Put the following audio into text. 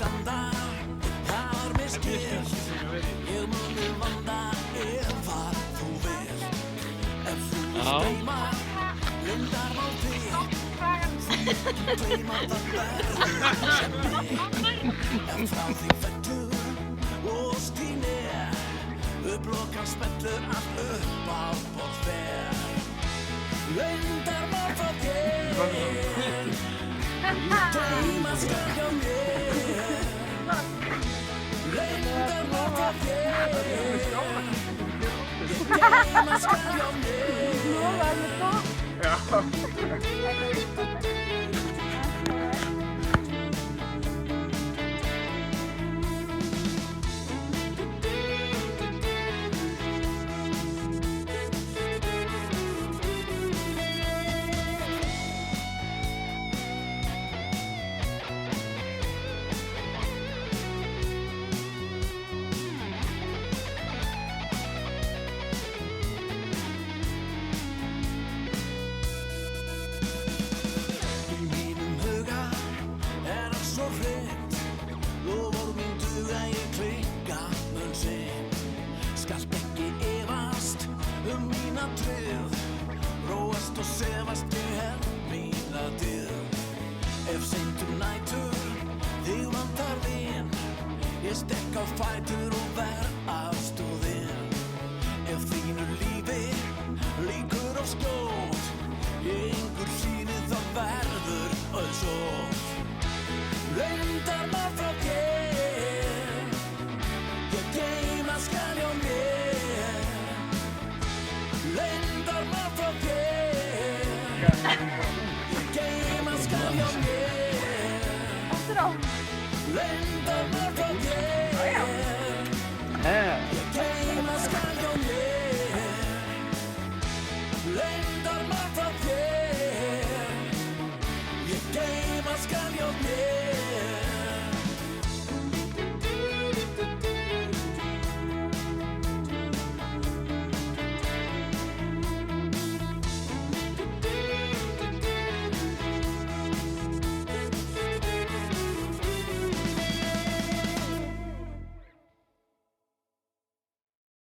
standa, það mér skil. Ég muni vanda ef að þú vil. Ef þú gleyma, lindar má þig. Því gleyma það verður sem mig. Ef frá því fellur og stínir, lokan spellur allt upp á borð fer. Leyndar má frá þér, gleyma skal hjá mér. Leyndar má frá þér, gleyma skal hjá mér. Róast og sefast ég hef mína dyr. Ef seint nætur þig vantar vin, ég stekk á fætur og verð aðstoðin. Ef þínu lífi líkur á skjót, ég yngur sýni þá verður auðsótt. Leyndar má frá þér, ég geyma skal hjá mér. Leyndar má frá þér, ég geyma skal hjá mér. Leyndar má frá þér.